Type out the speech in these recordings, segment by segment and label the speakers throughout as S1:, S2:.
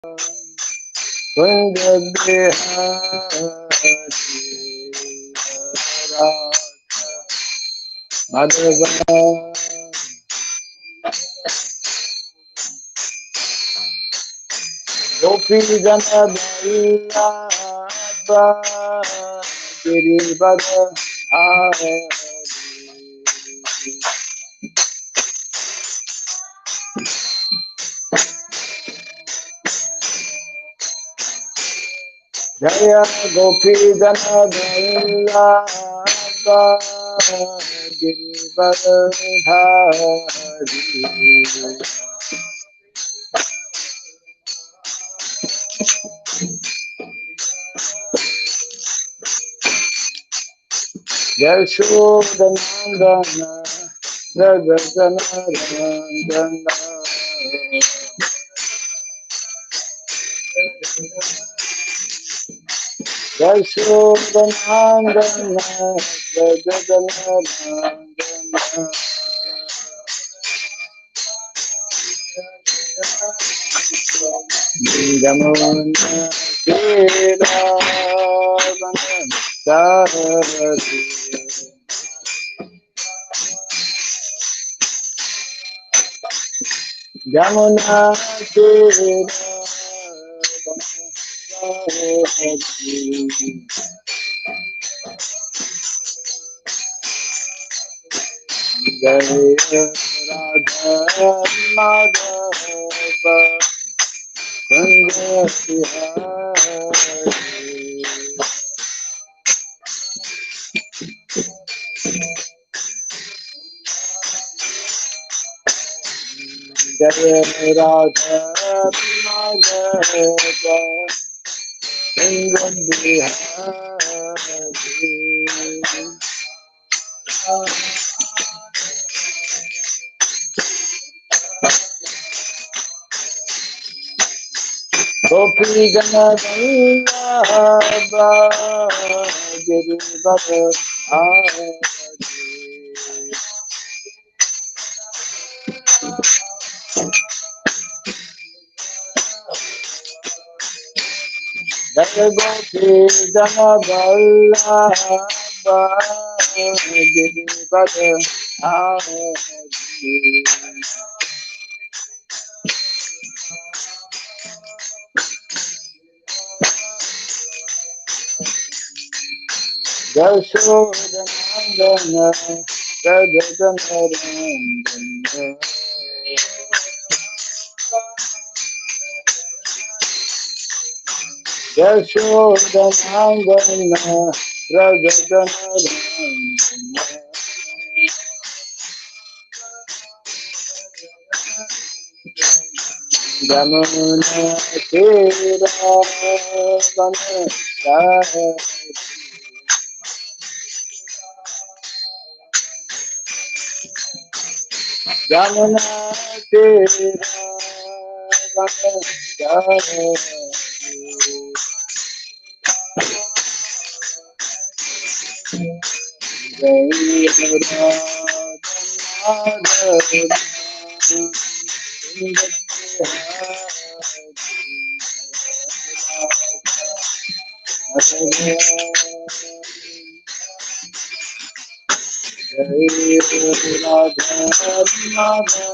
S1: Kunda Bihari Madhava Gopi Jana Vallabha Girivara Hari Jaya Gopi Jana Vallabha Girivara Hari Yashodanandana Ragajanarandana Yashodanandana Ragajanarandana Jamuna Kiravana Sarati Jamuna Jaya Radha Madhava Kunda Bihari Jaya Radha Madhava Kunda Bihari Gopi Jana Vallabha Girivara Hari Jaya Gopi Jana Vallabha Girivara Hari Yashodanandana Ragajanarandana Yashodanandana Ragajanarandana Jamuna Kiravana Sarati Jamuna Kiravana Sarati Jaya Radha Madhava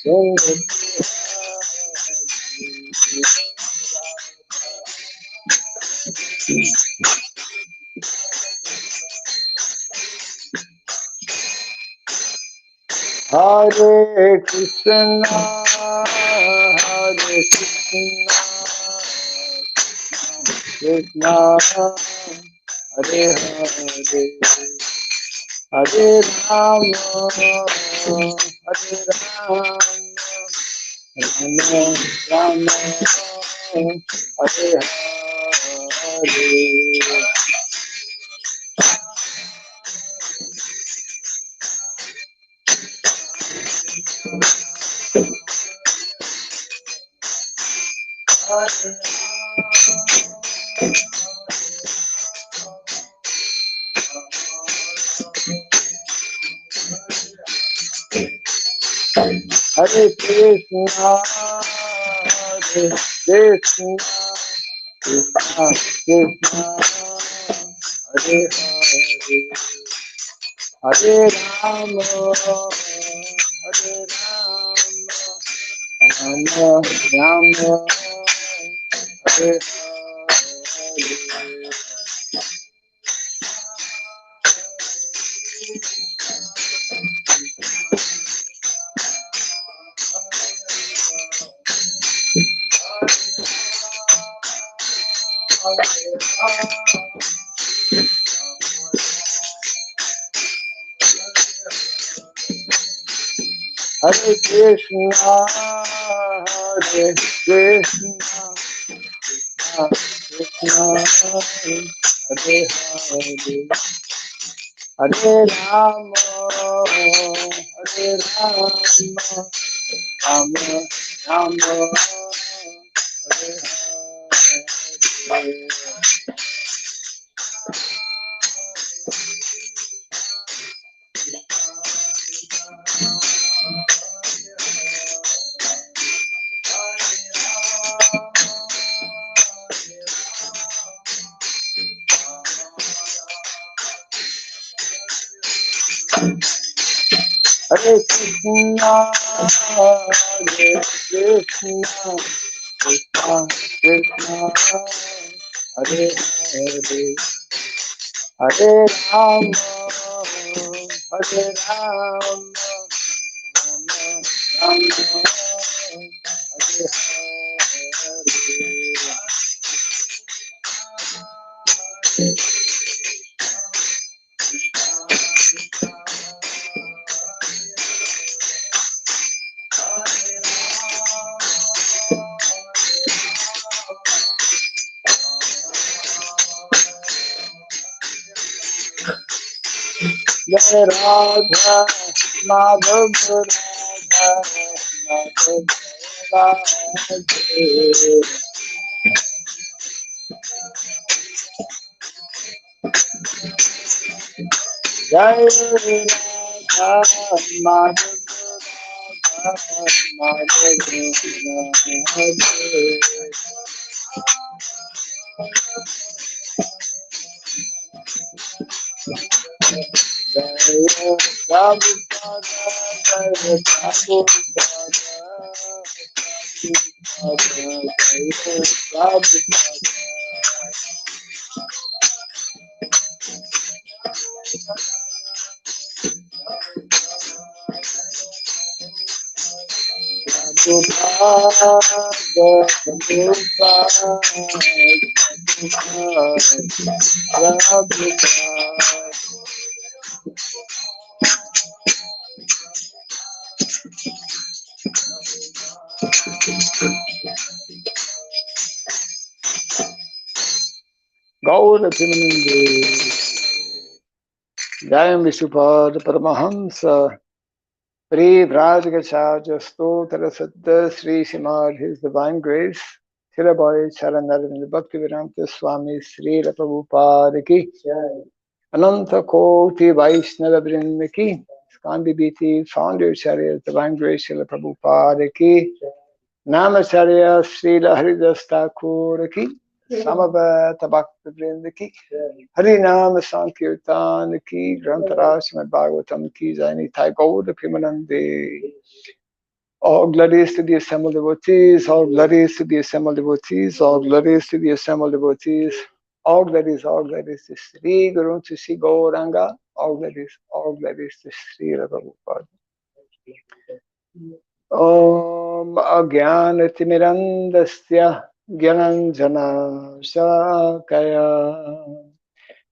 S1: Kunda Hare Krishna, Hare Krishna, Krishna, Hare Hare, Hare Rama, Hare Rama, Rama Rama, Hare Hare. Hare Krishna, Krishna Krishna Hare Hare Hare Rama Hare Rama Rama Hare Hare Hare Krishna, Hare Krishna, Krishna, Hare Hare, Hare Rama, Hare Rama, Rama Rama, Hare Hare. Hare Krishna, Hare Krishna, Krishna Krishna, Hare Hare, Hare Rama, Hare Rama, Rama Rama, Hare Jai Radha Madhav Radha Madhav Radha Jai Radha Madhav Radha Madhav Jai Prabhupada, Jai Prabhupada, Gaura Pimanande, Jayam Vishupad Paramahamsa, Pri Vrajagacharya Stotra Siddha Sri Srimad, His Divine Grace, Srila Charanarvinda Bhaktivedanta Swami Sri Prabhupada Ki, Ananta Koti Vaishnava Vrinda Ki, Skandi Biti, Founder Charya Divine Grace Srila Prabhupada Ki, Namacharya Srila Haridas Thakur Ki, Samaveta Bhakta Vrinda Ki, Harinam Sankirtan Ki, Grantara Srimad Bhagavatam Ki, Jaini Thai Gaura Pimanande. All glories to the assembled devotees, all glories to the assembled devotees, all glories to the assembled devotees, all glories to Sri Guru, to Sri Gauranga, all glories to Sri Prabhupada. Om Agyanatimirandasya Gyananjana Shakaya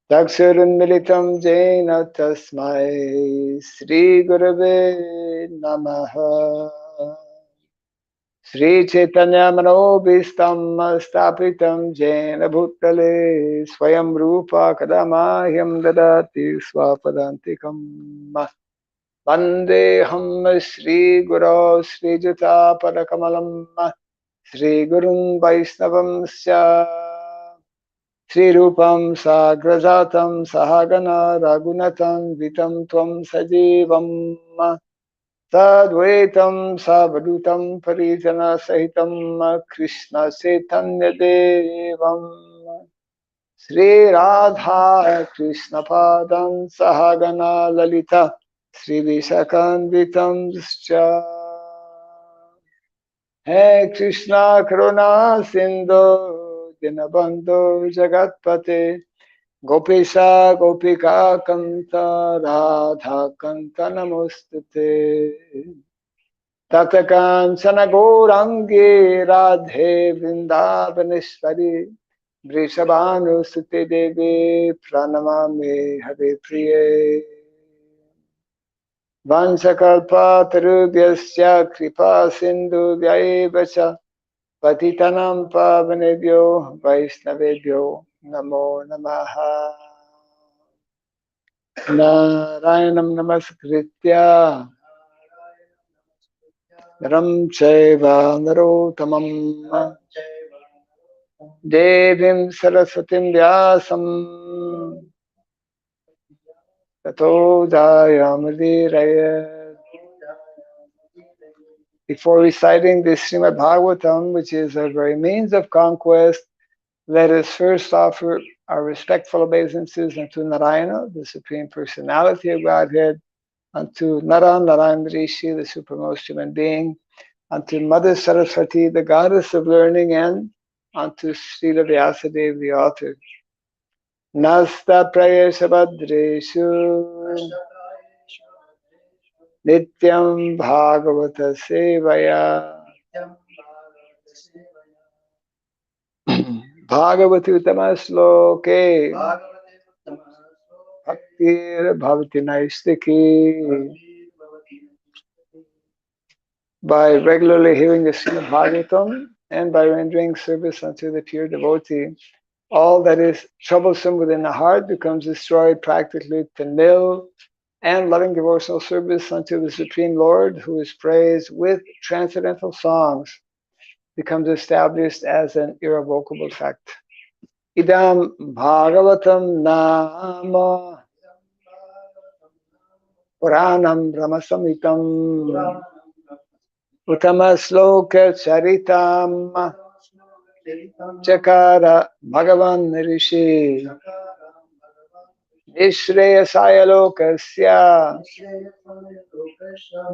S1: Takshurunmilitam Jena Tasmai Sri Gurave Namaha Sri Chaitanya Manobhistam Stapitam Jena Bhutale Swayam Rupa Kadamahyam Dadati Swapadantikam Vandeham Sri Guru Sri Juta Padakamalam Sri Gurun Vaisnavam Sya Sri Rupam Sagrajatam Sahagana Ragunatam Vitam Tvam Sajivam Sadvaitam Savadutam Parijana Sahitam Krishna Chaitanya Devam Sri Radha Krishna Padam Sahagana Lalita Sri Vishakanvitam Hey Krishna Karuna Sindhu Dinabandhu Jagatpate Gopesha Gopika Kanta Radha Kanta Namostute Tatakan Gourangi Radhe Vrindavaneshwari Vrishabhanu Sute Devi Pranamami Hare Priye Vansakalpa Tarubhyasya Kripa Sindhu Vyaevacha Patitanam Pavanebhyo Vaishnavebhyo Namo Namaha Narayanam Namaskritya Ram Chaiva Narotamam Devim Saraswatim Vyasam Tato Jayamudiraya. Before reciting the Srimad Bhagavatam, which is our very means of conquest, let us first offer our respectful obeisances unto Narayana, the Supreme Personality of Godhead, unto Narayana Rishi, the Supremost Human Being, unto Mother Saraswati, the Goddess of Learning, and unto Srila Vyasadeva, the author. Nasta Prayesha Bhadreshu Nityam Bhagavata Sevaya Bhagavati Uttama-sloke Bhaktir Bhavati Naistiki. By regularly hearing the Srimad Bhagavatam and by rendering service unto the pure devotee, all that is troublesome within the heart becomes destroyed practically to nil, and loving devotional service unto the Supreme Lord, who is praised with transcendental songs, becomes established as an irrevocable fact. Idam Bhagavatam Nama Puranam Ramasamitam Uttama Sloka Charitam Chakara Bhagavan Rishi Nishreyasaya Lokasya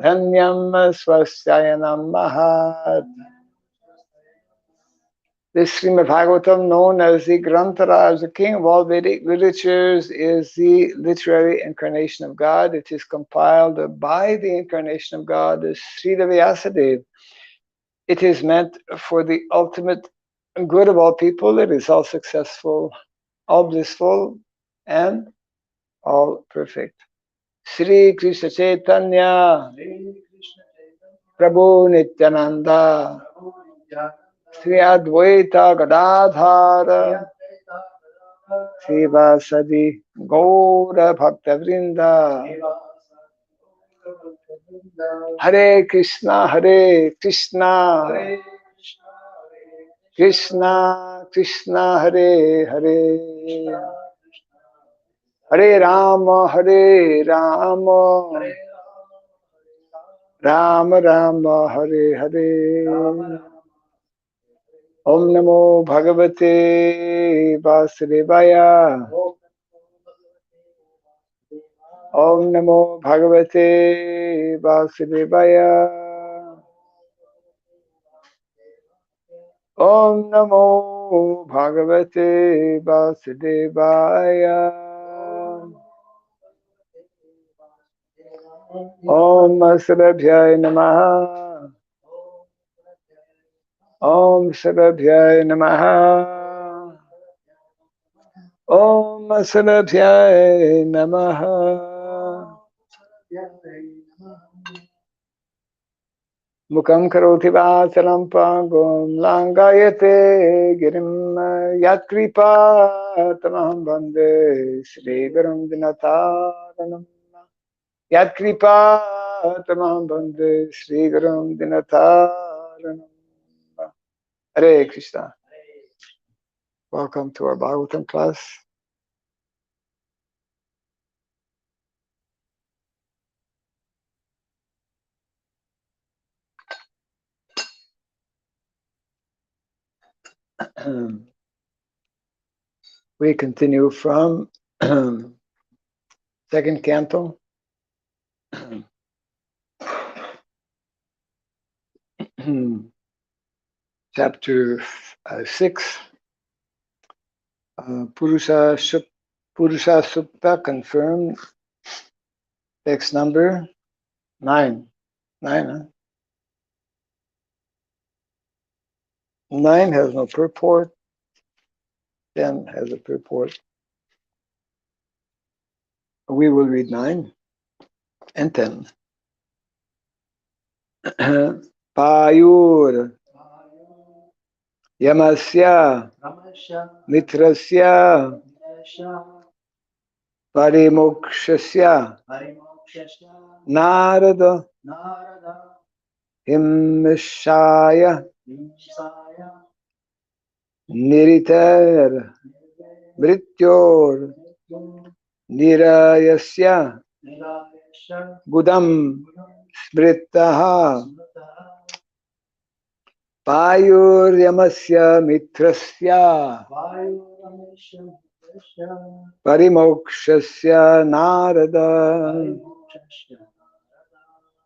S1: Dhanyam Swasyayanam Mahat. This Srimad Bhagavatam, known as the Grantaraj, the king of all Vedic literatures, is the literary incarnation of God. It is compiled by the incarnation of God, the Sridham Vyasadeva. It is meant for the ultimate good of all people. It is all successful, all blissful, and all perfect. Sri Krishna Chaitanya Prabhu Nityananda Sri Advaita Gadadhara Srivasadi Gaura Bhakta Vrinda. Hare Krishna Krishna Krishna Hare Hare Hare Rama Rama Rama Hare Hare. Om Namo Bhagavate Vasudevaya. Om Namo Bhagavate Vasudevaya. Om Namo Bhagavate Vasudevaya. Om Sarabhyaya Namaha. Om Sarabhyaya Namaha. Om Sarabhyaya Namaha. Mukam karoti vasalam pangum langayate girim yatkripa tamaham bande Sri Gurum Dinataranam. Yatkripa tamaham bande Sri Gurum Dinataranam. Hare Krishna. Welcome to our Bhagavatam class. We continue from second canto, chapter 6, Purusha Sukta confirmed, text number 9. 9, huh? 9 has no purport, 10 has a purport. We will read 9 and 10. Payur Yamasya Mitrasya Parimokshasya Narada Himshaya Niritar Mrityor Nirayasya Gudam Smritaha Payur Yamasya Mitrasya Parimokshasya Narada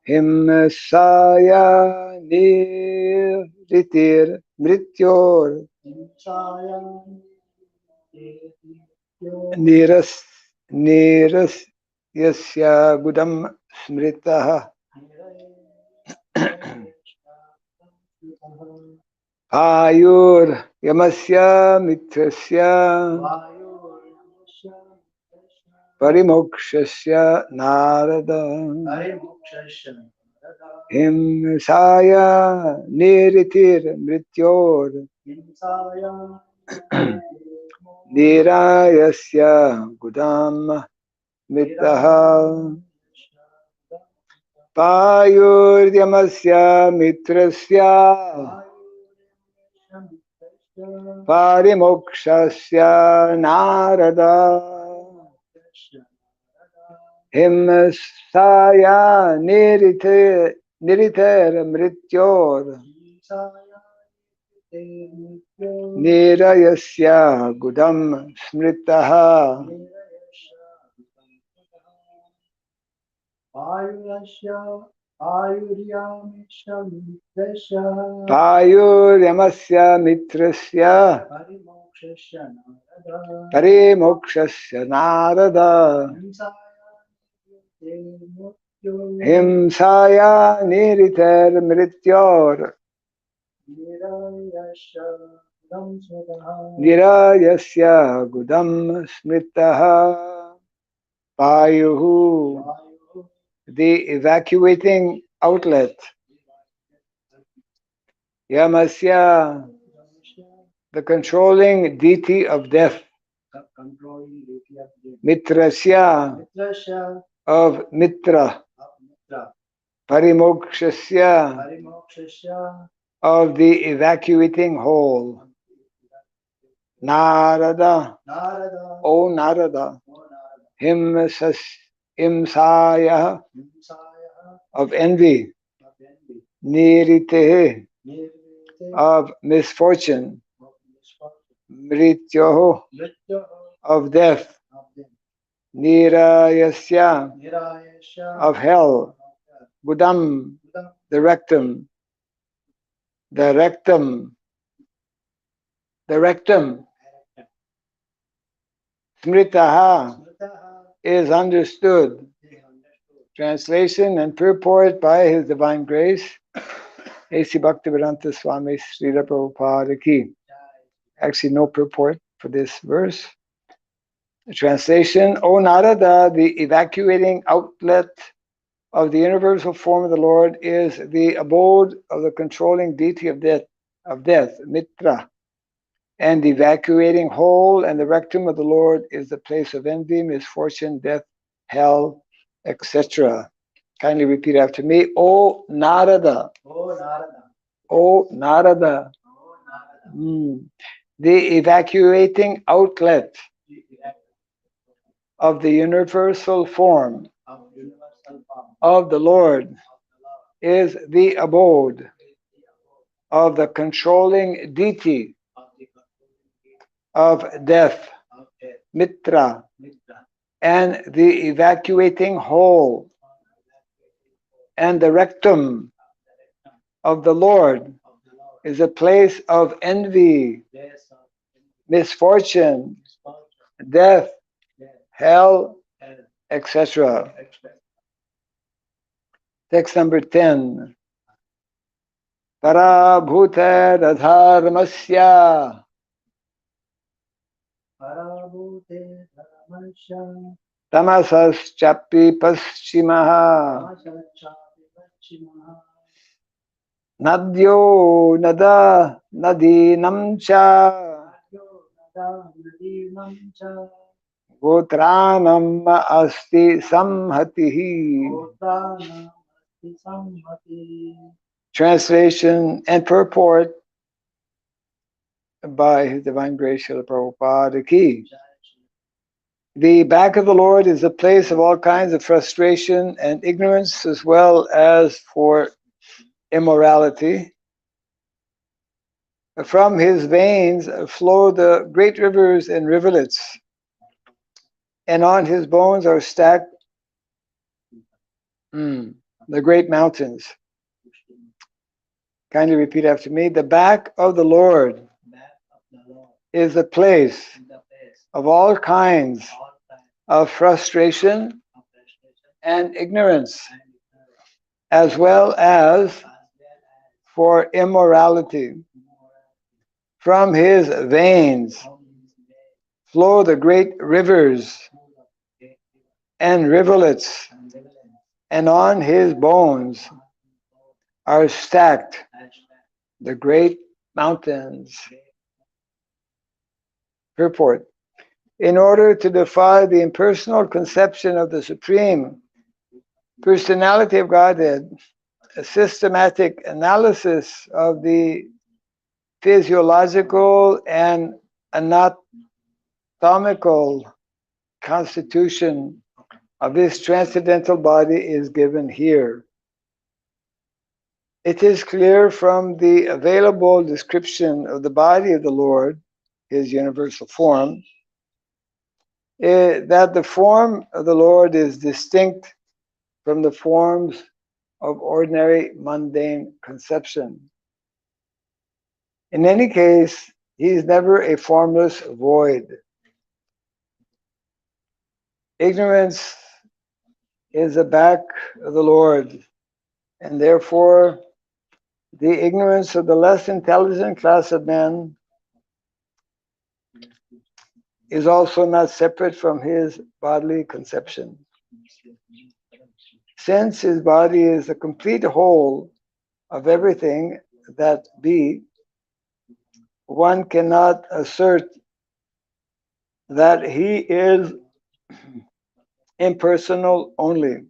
S1: Himsaya Niritir Mrityor Niras Yasya Gudam Smritaha Payur Yamasya Mitrasya Parimokshasya Narada Himsaya Niritir Mrityor Nirayasya Gudam Mitaha Payur Yamasya Mitrasya Parimokshasya Narada Himsaya Niriter Mrityor Nirayasya Gudam Smritaha Payur Yamasya Mitrasya Parimokshasya Narada Himsaya Niriter Mrityor Nirayasya Gudam Smritaha Payuhu, the evacuating outlet. Yamasya, the controlling deity of death. Mitrasya, of Mitra. Parimokshasya, of the evacuating whole. Narada, O Narada. Himsaya, of envy. Niritehe, of misfortune. Mrityoho, of death. Nirayasya, of hell. Gudam, the rectum. The rectum. The rectum. Smritaha is understood. Translation and purport by His Divine Grace, A.C. Bhaktivedanta Swami Sridham Prabhupada Ki. Actually, no purport for this verse. Translation: O Narada, the evacuating outlet of the universal form of the Lord is the abode of the controlling deity of death, Mitra, and the evacuating whole and the rectum of the Lord is the place of envy, misfortune, death, hell, etc. Kindly repeat after me. O Narada. O Narada. The evacuating outlet of the universal form of the Lord is the abode of the controlling deity of death, mitra, and the evacuating hole, and the rectum of the Lord is a place of envy, misfortune, death, hell, etc. Text number 10. Parabhuta radharmasya tamasaschapi paschimaha nadyo nada nadinam cha gotranam asti samhatihi. Translation and purport by His Divine Grace Srila Prabhupada Ki. The back of the Lord is a place of all kinds of frustration and ignorance, as well as for immorality. From his veins flow the great rivers and rivulets, and on his bones are stacked the great mountains. Kindly repeat after me. The back of the Lord is a place of all kinds of frustration and ignorance, as well as for immorality. From his veins flow the great rivers and rivulets, and on his bones are stacked the great mountains. Purport. In order to defy the impersonal conception of the Supreme Personality of Godhead, a systematic analysis of the physiological and anatomical constitution of his transcendental body is given here. It is clear from the available description of the body of the Lord, his universal form, that the form of the Lord is distinct from the forms of ordinary mundane conception. In any case, he is never a formless void. Ignorance is the back of the Lord, and therefore the ignorance of the less intelligent class of men is also not separate from his bodily conception. Since his body is the complete whole of everything that be, one cannot assert that he is impersonal only.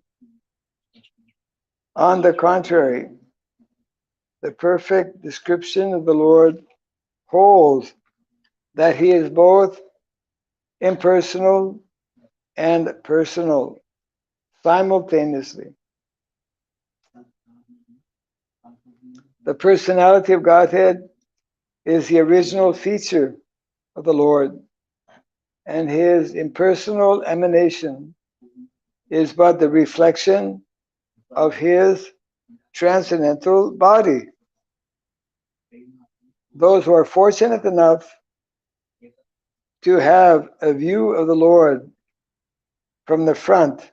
S1: On the contrary, the perfect description of the Lord holds that he is both impersonal and personal simultaneously. The personality of Godhead is the original feature of the Lord, and his impersonal emanation is but the reflection of his transcendental body. Those who are fortunate enough to have a view of the Lord from the front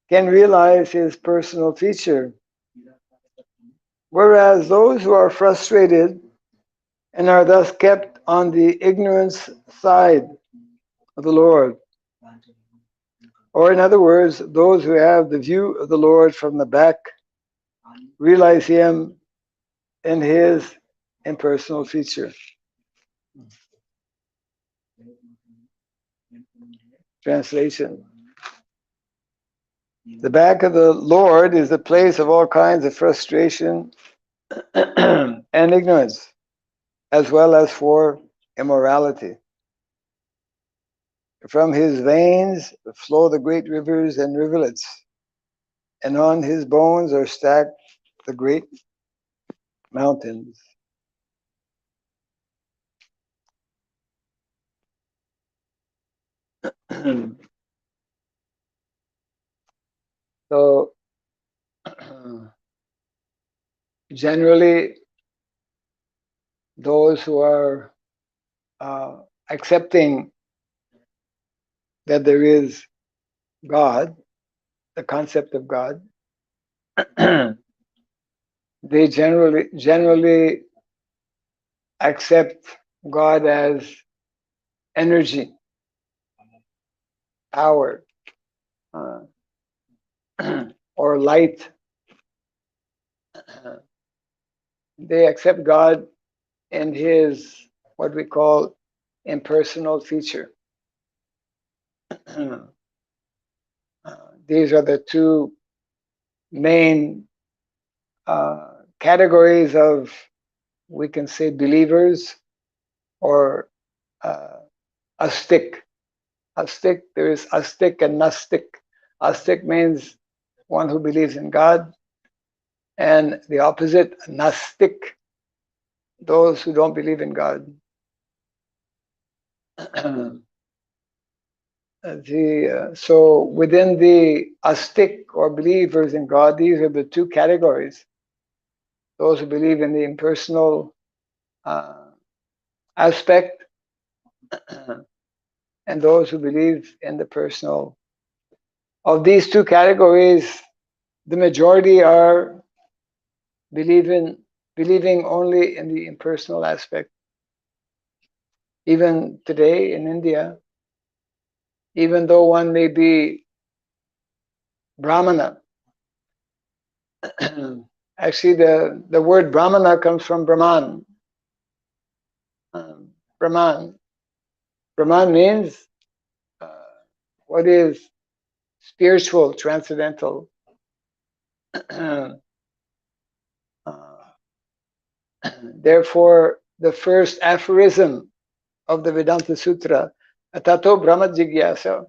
S1: can realize his personal feature, whereas those who are frustrated and are thus kept on the ignorance side of the Lord, or in other words, those who have the view of the Lord from the back, realize him in his impersonal feature. Translation. The back of the Lord is the place of all kinds of frustration and ignorance, as well as for immorality. From his veins flow the great rivers and rivulets, and on his bones are stacked the great mountains. So generally, those who are accepting that there is God, the concept of God, they generally accept God as energy, power, uh, or light. They accept God in his what we call impersonal feature. These are the two main categories of, we can say, believers or astic. Astic, there is astic and nastic. Astic means one who believes in God, and the opposite, nastic, those who don't believe in God. So within the astic or believers in God, these are the two categories: those who believe in the impersonal aspect, and those who believe in the personal. Of these two categories, the majority are believing only in the impersonal aspect. Even today in India, even though one may be Brahmana, actually the word Brahmana comes from Brahman. Brahman. Brahman means what is spiritual, transcendental. Therefore, the first aphorism of the Vedanta Sutra, Tato Brahma Jigyasa.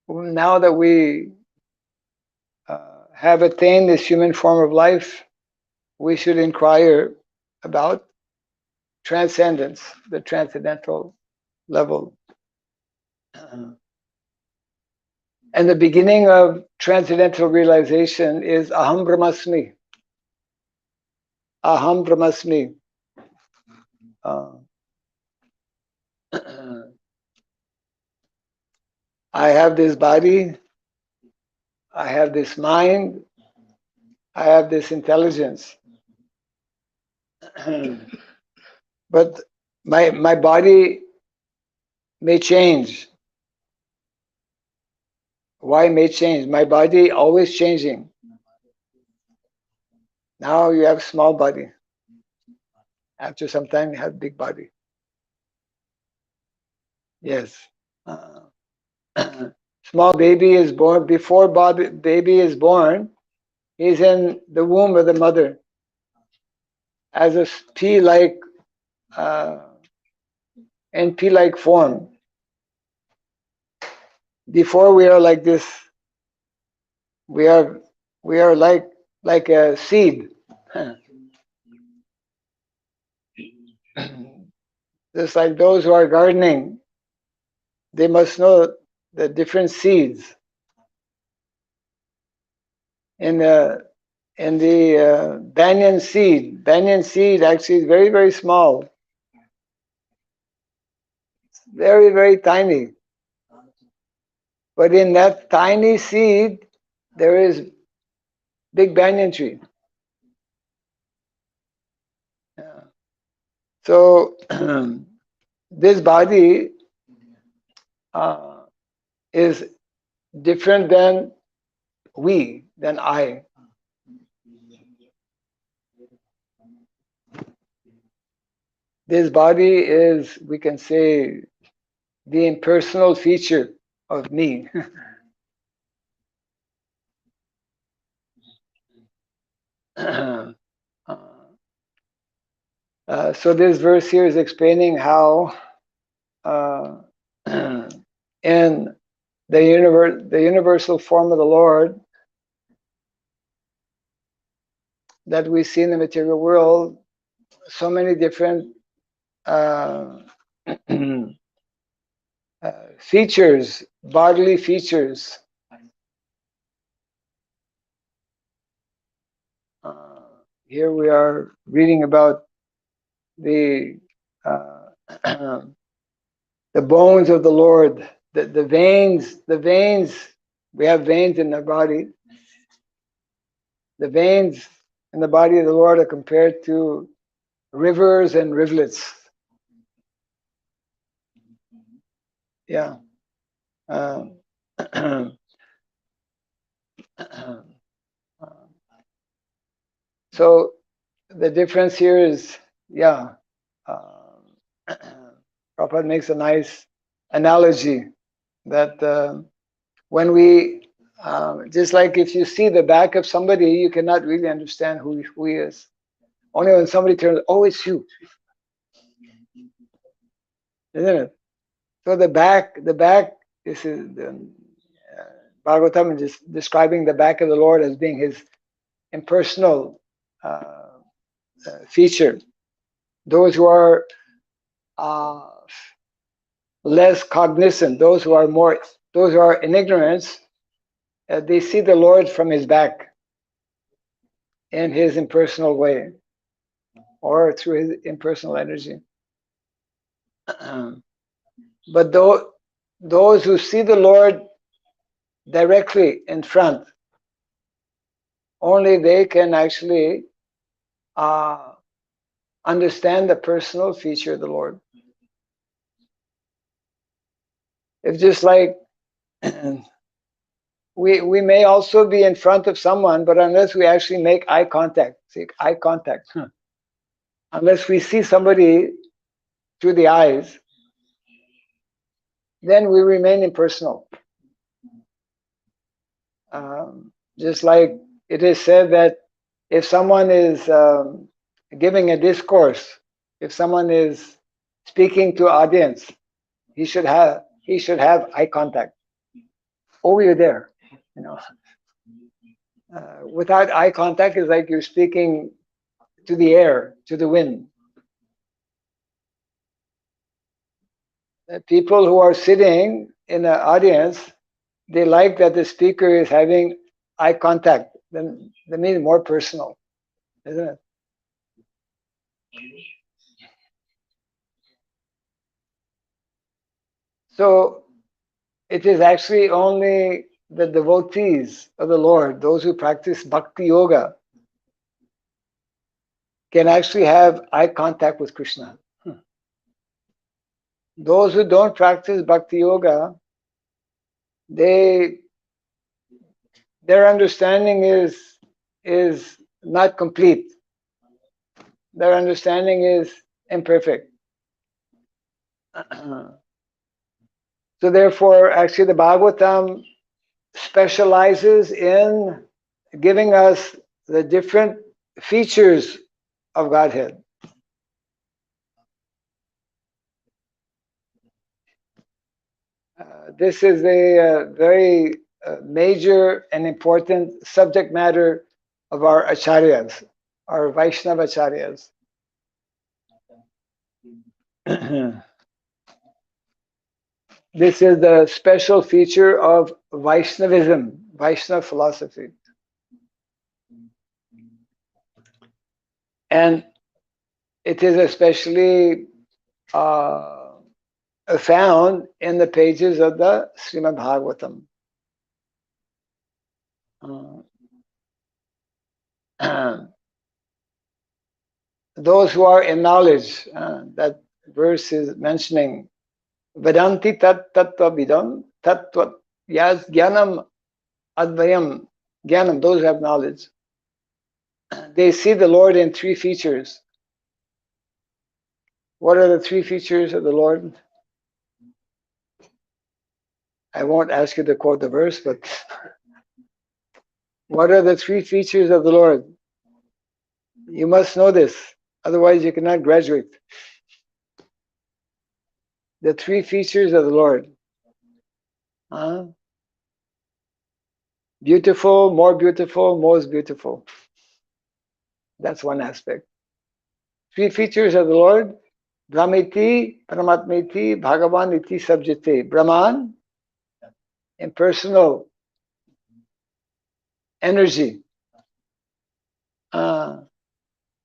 S1: Now that we have attained this human form of life, we should inquire about transcendence, the transcendental level. And the beginning of transcendental realization is Aham Brahmasmi. Aham Brahmasmi. I have this body, I have this mind, I have this intelligence. But my body may change. Why may change? My body always changing. Now you have small body. After some time you have big body. Yes. Small baby is born. Before baby is born, he's in the womb of the mother as a pea-like in pea-like form. Before we are like this, we are like a seed. Just like those who are gardening, they must know the different seeds. In the banyan seed actually is very, very small. It's very, very tiny. But in that tiny seed, there is big banyan tree. Yeah. So this body is different than I. This body is, we can say, the impersonal feature of me. So this verse here is explaining how in the universal form of the Lord that we see in the material world, so many different features, bodily features. Here we are reading about the the bones of the Lord, the veins, the veins. We have veins in the body. The veins in the body of the Lord are compared to rivers and rivulets. Yeah. So the difference here is, yeah, Prabhupada makes a nice analogy that when we, just like if you see the back of somebody, you cannot really understand who he is. Only when somebody turns, oh, it's you, isn't it? So the back, this is the Bhagavatam is describing the back of the Lord as being his impersonal feature. Those who are less cognizant, those who are in ignorance, they see the Lord from his back in his impersonal way or through his impersonal energy. But those who see the Lord directly in front, only they can actually understand the personal feature of the Lord. If just like we may also be in front of someone, but unless we actually make eye contact, unless we see somebody through the eyes, then we remain impersonal. Just like it is said that if someone is giving a discourse, if someone is speaking to audience, he should have eye contact. Oh, you're there, you know. Without eye contact, it's like you're speaking to the air, to the wind. People who are sitting in an audience, they like that the speaker is having eye contact. Then that means more personal, isn't it? So it is actually only the devotees of the Lord, those who practice bhakti yoga, can actually have eye contact with Krishna. Those who don't practice bhakti yoga, their understanding is not complete. Their understanding is imperfect. So therefore, actually the Bhagavatam specializes in giving us the different features of Godhead. This is a very major and important subject matter of our acharyas, our Vaishnava acharyas. This is the special feature of Vaishnavism, Vaishnava philosophy. And it is especially found in the pages of the Srimad Bhagavatam. Those who are in knowledge, that verse is mentioning Vedanti tat tattva vidam tattva yas jnanam advayam jnanam, those who have knowledge. They see the Lord in three features. What are the three features of the Lord? I won't ask you to quote the verse, but what are the three features of the Lord? You must know this, otherwise you cannot graduate. The three features of the Lord. Beautiful, more beautiful, most beautiful. That's one aspect. Three features of the Lord: Brahmiti, Paramatmiti, Bhagavan iti sabjate. Brahman, impersonal energy.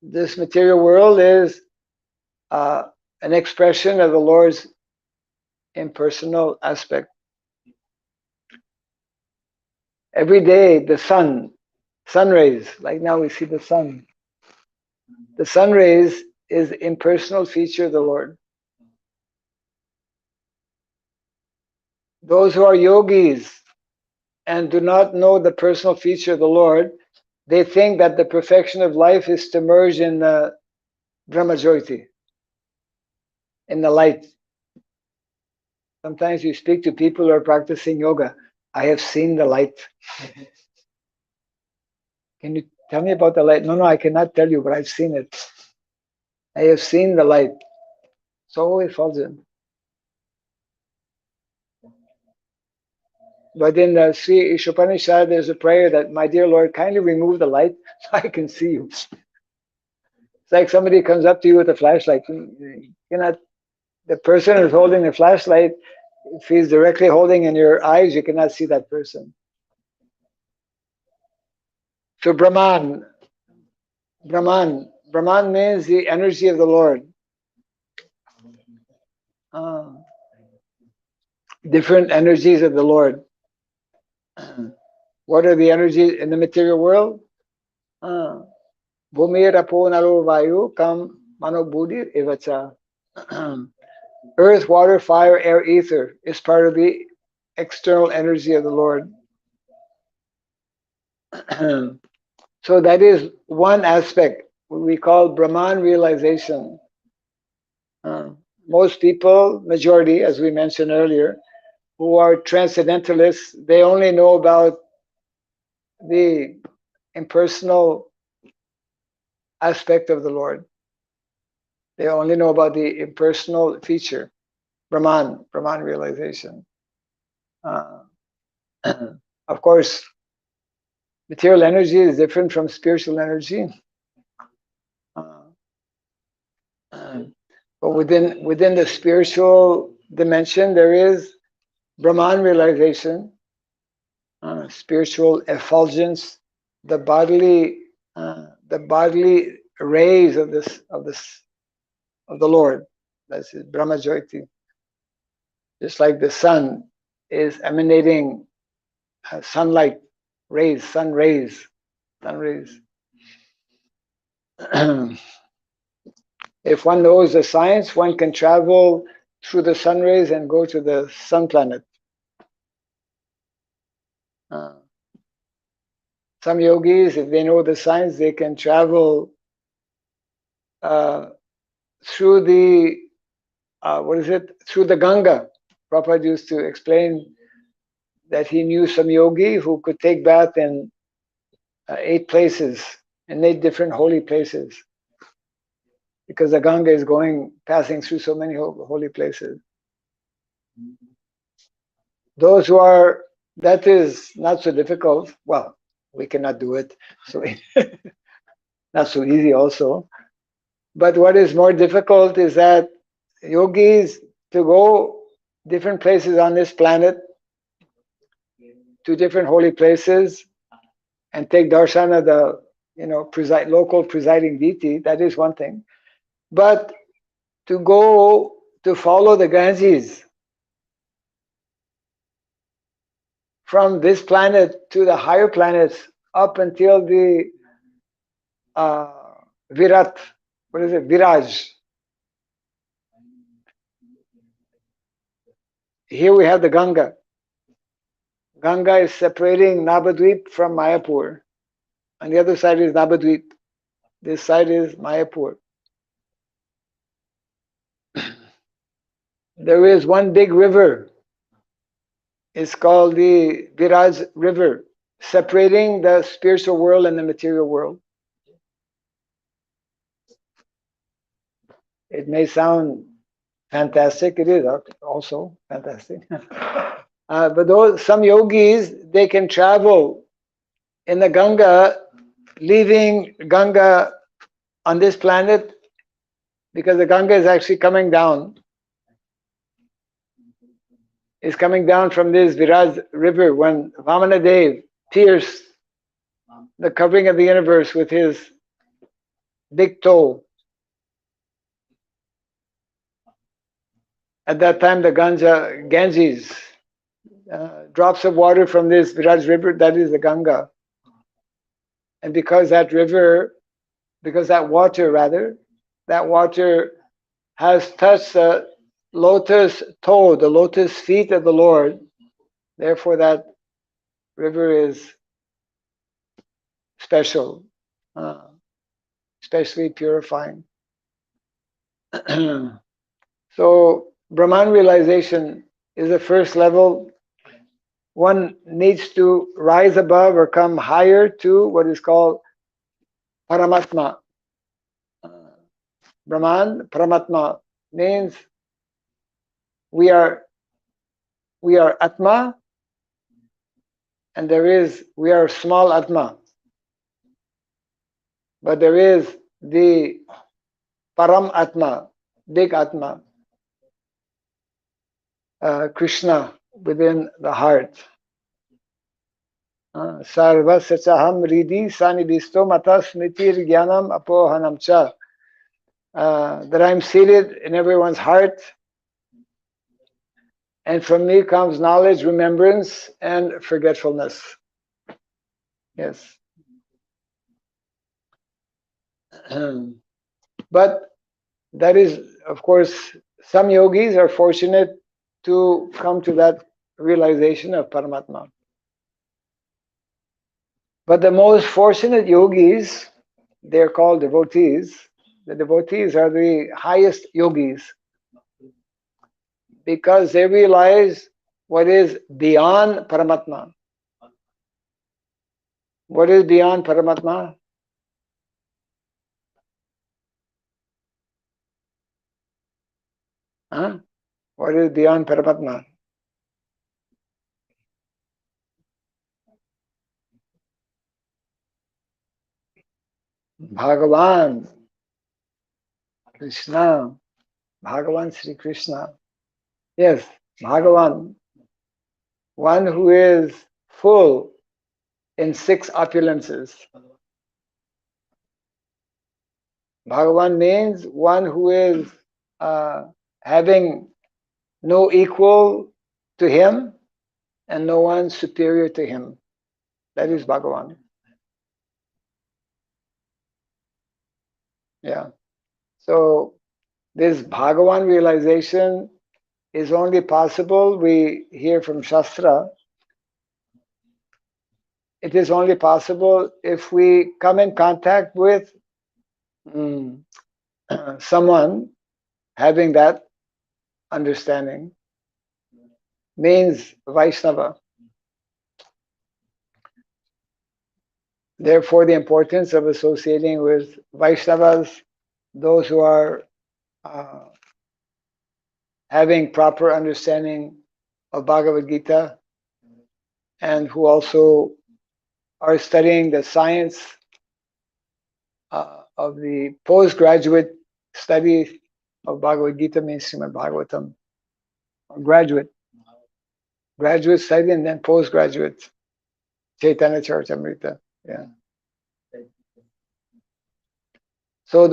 S1: This material world is an expression of the Lord's impersonal aspect. Every day, the sun rays, like now we see the sun. The sun rays is the impersonal feature of the Lord. Those who are yogis and do not know the personal feature of the Lord, they think that the perfection of life is to merge in the Brahmajyoti, in the light. Sometimes you speak to people who are practicing yoga. I have seen the light. Can you tell me about the light? No, I cannot tell you, but I've seen it. I have seen the light. So effulgent. But in the Sri Ishopanishad, there's a prayer that, my dear Lord, kindly remove the light so I can see you. It's like somebody comes up to you with a flashlight. You cannot, the person who's holding the flashlight, if he's directly holding in your eyes, you cannot see that person. So Brahman means the energy of the Lord. Different energies of the Lord. What are the energies in the material world? Bhumi rapo naro vayu kam mano buddhir evacha. Earth, water, fire, air, ether is part of the external energy of the Lord. So that is one aspect, what we call Brahman realization. Most people, majority, as we mentioned earlier, who are transcendentalists, they only know about the impersonal aspect of the Lord. They only know about the impersonal feature, Brahman realization. Of course, material energy is different from spiritual energy. But within the spiritual dimension, there is Brahman realization, spiritual effulgence, the bodily rays of the Lord. That's it, Brahmajyoti. Just like the sun is emanating sunlight rays, sun rays. If one knows the science, one can travel through the sun rays and go to the sun planet. Some yogis, if they know the science, they can travel through the through the Ganga. Prabhupada used to explain that he knew some yogi who could take bath in 8 places, in 8 different holy places, because the Ganga is passing through so many holy places. Those who are, that is not so difficult. Well, we cannot do it, so not so easy also. But what is more difficult is that yogis, to go different places on this planet, to different holy places, and take darshan of the local presiding deity, that is one thing. But to go to follow the Ganges from this planet to the higher planets up until the Virat, Viraj. Here we have the Ganga. Ganga is separating Navadvip from Mayapur. On the other side is Navadvip. This side is Mayapur. There is one big river. It's called the Viraj River, separating the spiritual world and the material world. It may sound fantastic. It is also fantastic. But some yogis, they can travel in the Ganga, leaving Ganga on this planet because the Ganga is actually coming down. Is coming down from this Viraj river when Vamana Dev pierced the covering of the universe with his big toe. At that time, the Ganges, drops of water from this Viraj river, that is the Ganga. And because that water has touched the lotus toe, the lotus feet of the Lord, therefore that river is special, especially purifying. So Brahman realization is the first level. One needs to rise above or come higher to what is called Paramatma. Brahman, Paramatma means we are Atma, and we are small Atma. But there is the Param Atma, big Atma, Krishna within the heart. Sarva Sachaham Ridi Sanibhisto Mata Smritir Jnanam Apohanam Cha. That I'm seated in everyone's heart, and from me comes knowledge, remembrance, and forgetfulness. Yes. But that is, of course, some yogis are fortunate to come to that realization of Paramatma. But the most fortunate yogis, they're called devotees. The devotees are the highest yogis because they realize what is beyond Paramatma. What is beyond Paramatma? Huh? What is beyond Paramatma? Bhagavan, Krishna, Bhagavan Sri Krishna. Yes, Bhagavan, one who is full in 6 opulences. Bhagavan means one who is having no equal to him and no one superior to him. That is Bhagavan. Yeah. So this Bhagavan realization is only possible, we hear from Shastra, it is only possible if we come in contact with someone having that understanding, means Vaishnava. Therefore, the importance of associating with Vaishnavas, those who are having proper understanding of Bhagavad Gita and who also are studying the science of the postgraduate study of Bhagavad Gita, means Srimad Bhagavatam. Graduate study and then postgraduate Chaitanya Charitamrita. Yeah. So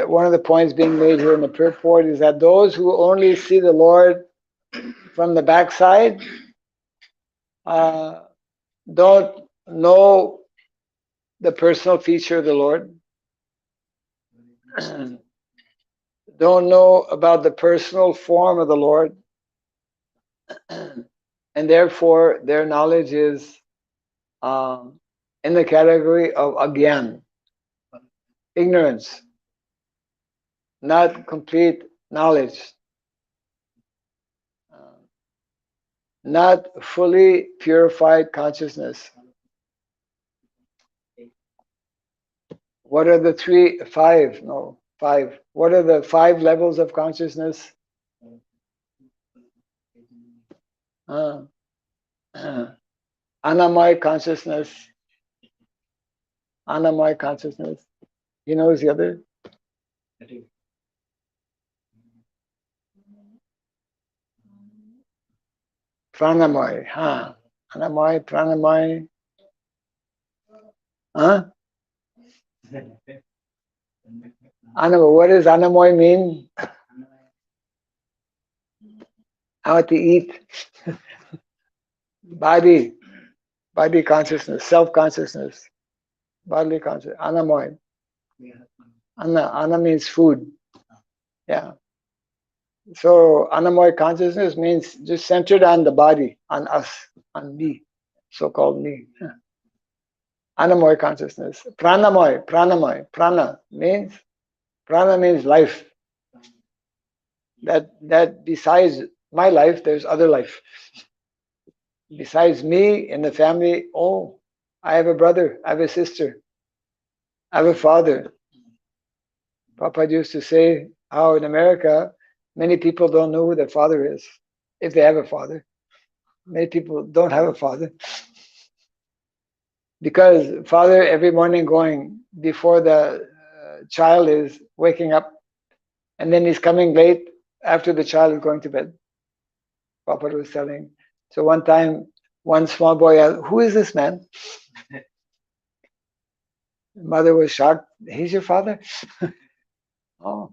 S1: one of the points being made here in the purport is that those who only see the Lord from the backside don't know the personal feature of the Lord, don't know about the personal form of the Lord, and therefore their knowledge is in the category of agyan, ignorance, not complete knowledge, not fully purified consciousness. What are the five? What are the 5 levels of consciousness? Anamaya consciousness. Anamaya consciousness. He knows the other? Pranamoy, huh? Anamoy, pranamoy, huh? Anamoy, what does anamoy mean? How to eat? Body, body consciousness, self-consciousness, bodily consciousness, anamoy. Ana means food, yeah. So anamoy consciousness means just centered on the body, on us, on me, so-called me. Anamoy consciousness. Pranamoy, prana means life. That besides my life, there's other life. Besides me in the family, oh, I have a brother, I have a sister, I have a father. Papa used to say how in America, many people don't know who their father is, if they have a father. Many people don't have a father. Because father every morning going before the child is waking up, and then he's coming late after the child is going to bed. Papa was telling. So one time, one small boy asked, "Who is this man?" Mother was shocked. "He's your father?" Oh,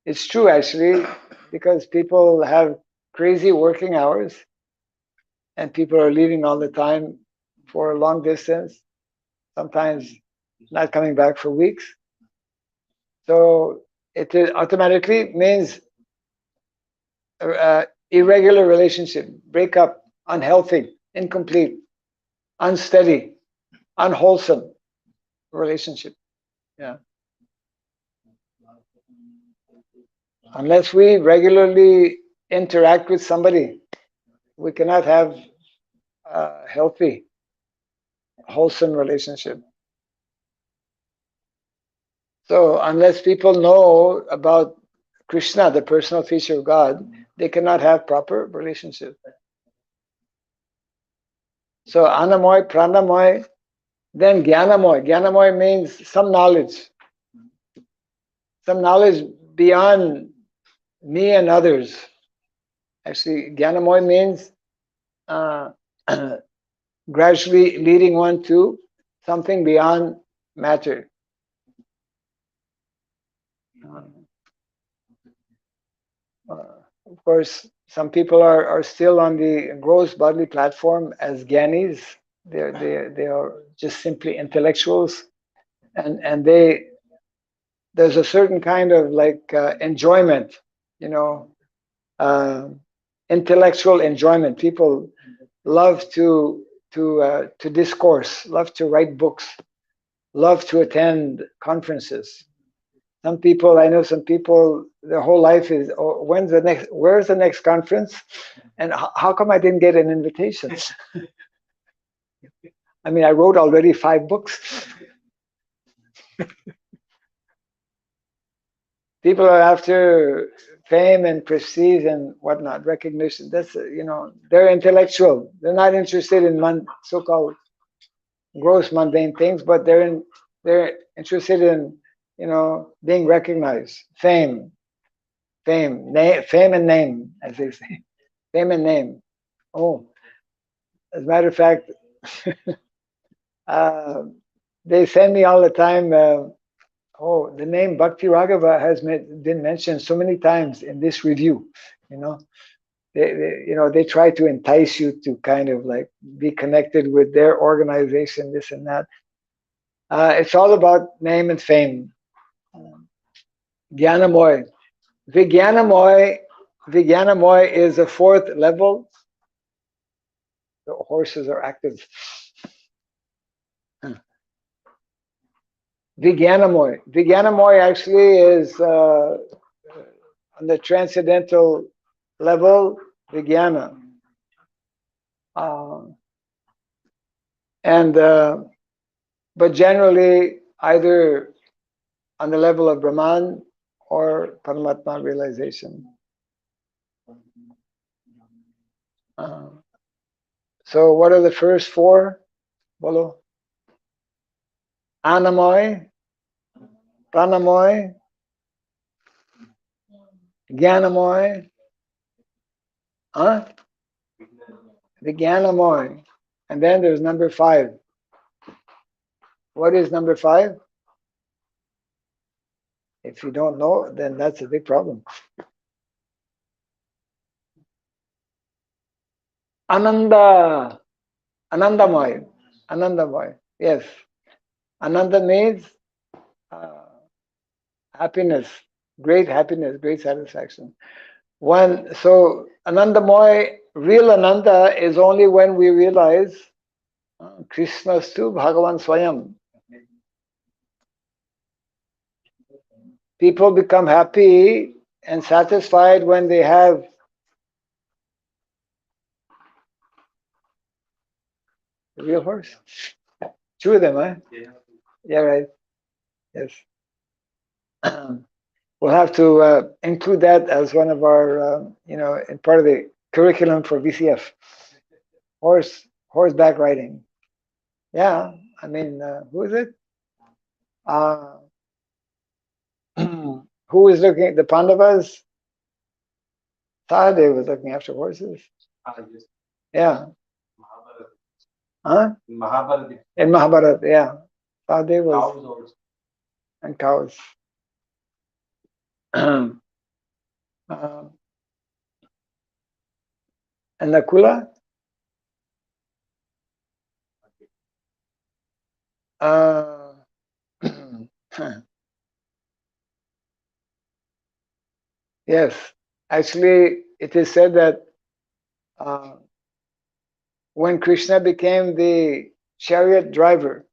S1: it's true actually, because people have crazy working hours, and people are leaving all the time for a long distance. Sometimes not coming back for weeks. So it automatically means irregular relationship, breakup, unhealthy, incomplete, unsteady, unwholesome relationship. Yeah. Unless we regularly interact with somebody, we cannot have a healthy, wholesome relationship. So unless people know about Krishna, the personal feature of God, they cannot have proper relationship. So anamoy, pranamoy, then gyanamoy. Gyanamoy means some knowledge beyond me and others. Actually, gyanamoy means uh, gradually leading one to something beyond matter. Of course, some people are still on the gross bodily platform as gyanis. They are just simply intellectuals, and there's a certain kind of like enjoyment, you know, uh, intellectual enjoyment. People love to discourse, love to write books, love to attend conferences. Some people, I know some people, their whole life is, oh, where's the next conference? And how come I didn't get an invitation? I mean, I wrote already 5 books. People are after fame and prestige and whatnot, recognition. That's, they're intellectual. They're not interested in so-called gross mundane things, but they're interested in, being recognized, fame, fame and name, as they say, fame and name. Oh, as a matter of fact, they send me all the time. The name Bhakti Raghava has been mentioned so many times in this review. They try to entice you to kind of like be connected with their organization, this and that. It's all about name and fame. Gyanamoy. Vijnanamoy is a 4th level. The horses are active. Vijnanamoy actually is on the transcendental level, Vijnana. But generally, either on the level of Brahman or Paramatma realization. So what are the first 4? Bolo? Anamoy, Pranamoy, Gyanamoy, Huh? Vijnanamoy. And then there's number 5. What is number 5? If you don't know, then that's a big problem. Ananda. Anandamoy. Anandamoy. Yes. Ananda means happiness, great satisfaction. So Anandamoy, real Ananda is only when we realize Krishnastu Bhagavan Swayam. People become happy and satisfied when they have a real horse. 2 of them, huh? Yeah, right. Yes. We'll have to include that as one of our, in part of the curriculum for VCF. Horseback riding. Yeah, I mean, who is it? Who is looking at the Pandavas? Sahadev was looking after horses. Yeah. Huh? In Mahabharata, yeah. Sahadev was. And cows. And Nakula? Yes. Actually, it is said that when Krishna became the chariot driver,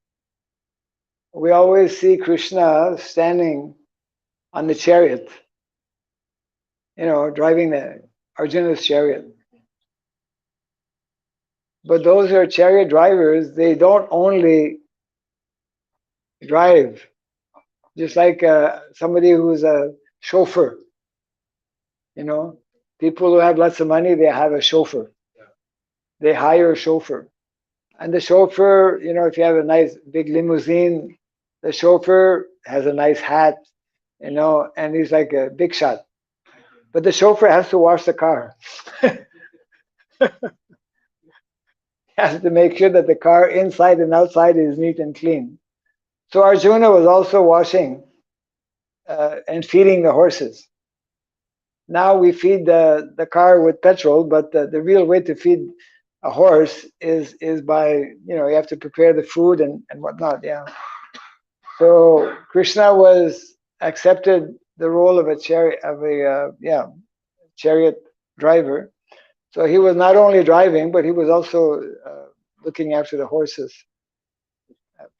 S1: we always see Krishna standing on the chariot, driving the Arjuna's chariot. But those who are chariot drivers, they don't only drive, just like somebody who's a chauffeur. People who have lots of money, they have a chauffeur. They hire a chauffeur. And the chauffeur, if you have a nice big limousine, the chauffeur has a nice hat, and he's like a big shot. But the chauffeur has to wash the car. He has to make sure that the car inside and outside is neat and clean. So Arjuna was also washing and feeding the horses. Now we feed the car with petrol, but the real way to feed a horse is by, you have to prepare the food and whatnot. Yeah. So Krishna accepted the role of a chariot driver. So he was not only driving, but he was also looking after the horses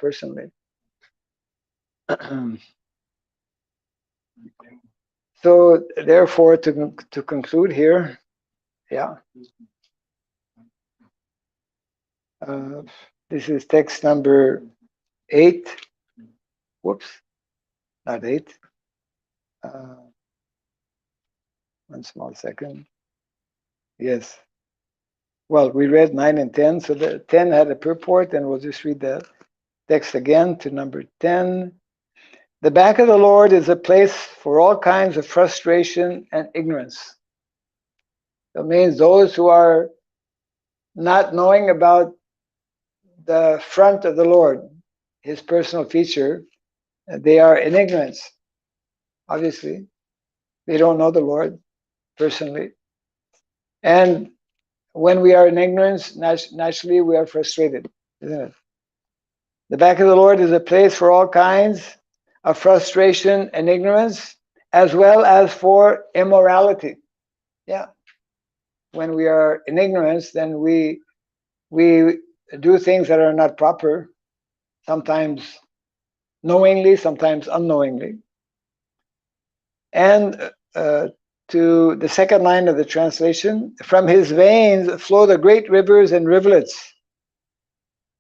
S1: personally. So therefore, to conclude here, this is text number 8. Whoops, not 8. One small second. Yes. Well, we read 9 and 10, so the 10 had a purport, and we'll just read the text again to number 10. The back of the Lord is a place for all kinds of frustration and ignorance. That means those who are not knowing about the front of the Lord, his personal feature, they are in ignorance. Obviously, they don't know the Lord personally. And when we are in ignorance, naturally we are frustrated, isn't it? The back of the Lord is a place for all kinds of frustration and ignorance, as well as for immorality. Yeah. When we are in ignorance, then we do things that are not proper, sometimes knowingly, sometimes unknowingly. And to the second line of the translation, from his veins flow the great rivers and rivulets,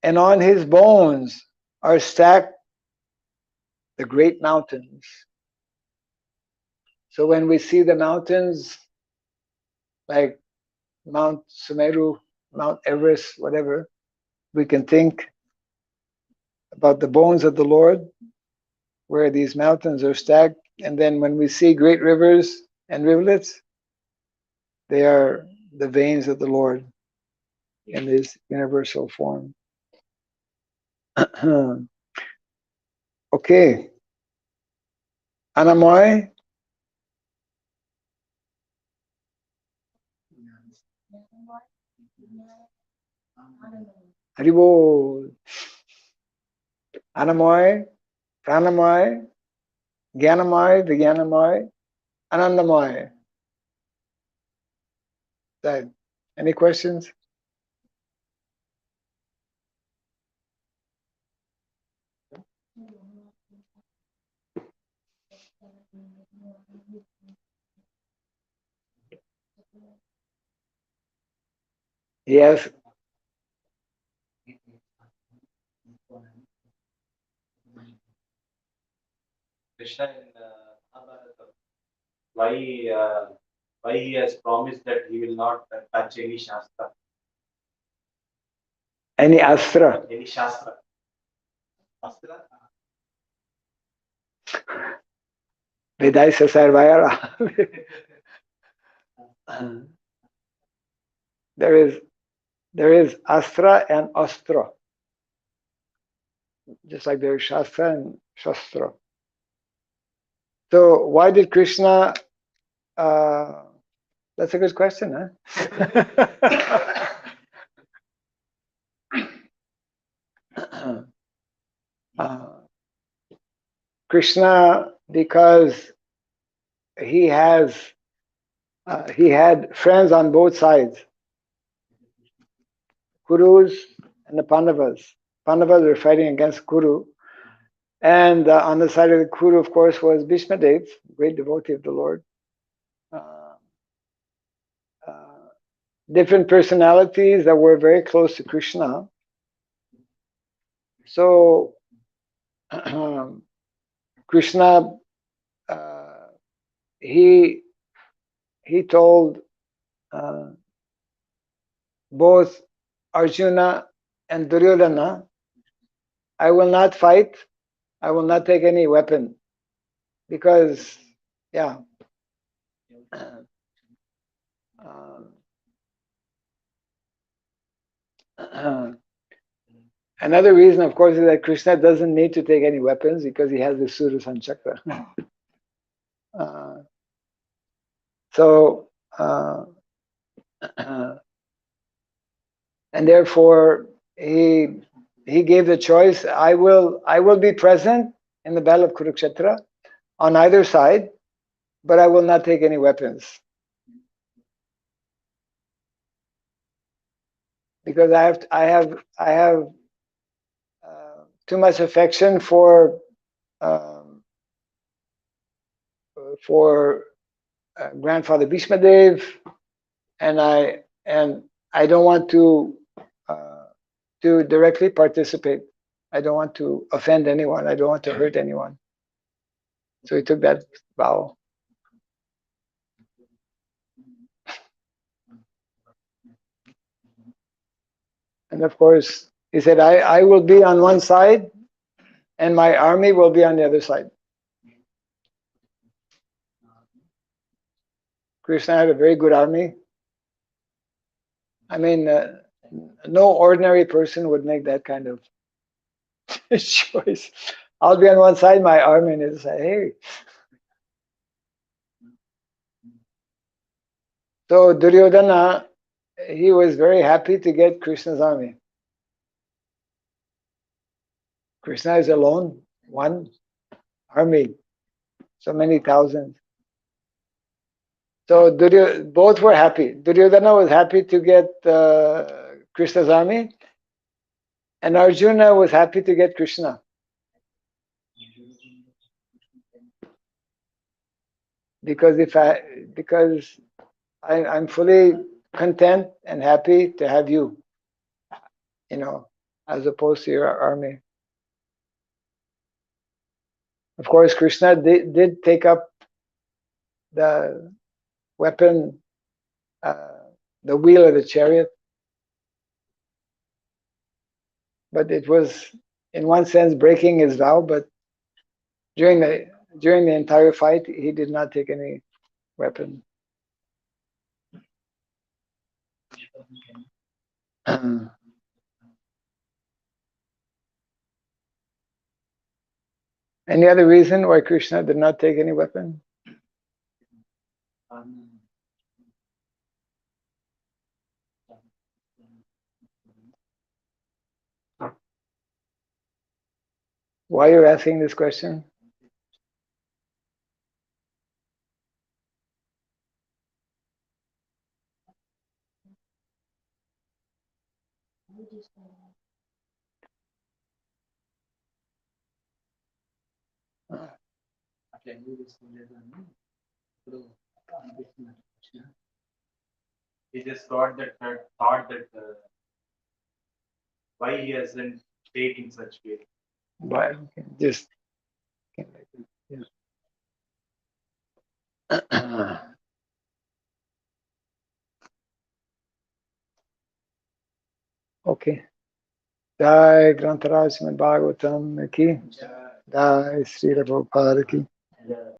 S1: and on his bones are stacked the great mountains. So when we see the mountains, like Mount Sumeru, Mount Everest, whatever, we can think about the bones of the Lord, where these mountains are stacked. And then when we see great rivers and rivulets, they are the veins of the Lord in His universal form. Okay. Anamoy? Haribo. Anamoy, Pranamoy, Gyanamoy, Vijnanamoy, Anandamoy. That. Any questions? Yes.
S2: Krishna in Mahabharata, why he has promised that he will not touch any shastra.
S1: Any astra?
S2: Any shastra. Astra?
S1: Vedaisa Sarvayara. There is astra and astra, just like there is shastra and shastra. So why did Krishna? That's a good question, huh? Krishna, because he had friends on both sides, Kurus and the Pandavas. Pandavas were fighting against Kuru, and on the side of the Kuru, of course, was Bhishma Dev, great devotee of the Lord. Different personalities that were very close to Krishna. So Krishna, he told both Arjuna and Duryodhana, I will not fight, I will not take any weapon, because, yeah. Another reason, of course, is that Krishna doesn't need to take any weapons because he has the Sudarshan Chakra. So, and therefore, he gave the choice. I will be present in the battle of Kurukshetra on either side, but I will not take any weapons, because I have too much affection for grandfather Bhishma Dev, and I don't want to directly participate. I don't want to offend anyone. I don't want to hurt anyone. So he took that vow. And of course, he said, I will be on one side and my army will be on the other side. Krishna had a very good army. I mean, no ordinary person would make that kind of choice. I'll be on one side, my army on the other side. Hey. So Duryodhana, he was very happy to get Krishna's army. Krishna is alone, one army, so many thousands. So both were happy. Duryodhana was happy to get Krishna's army, and Arjuna was happy to get Krishna. Because I'm fully content and happy to have you, as opposed to your army. Of course, Krishna did take up the weapon, the wheel of the chariot, but it was, in one sense, breaking his vow. But during the entire fight, he did not take any weapon. Any other reason why Krishna did not take any weapon? Why are you asking this question?
S2: He just got that thought that why he hasn't taken such way.
S1: Why? Just yeah. Okay. Jai Grantaraj Srimad Bhagavatam ki. Jai Sri Prabhupada ki.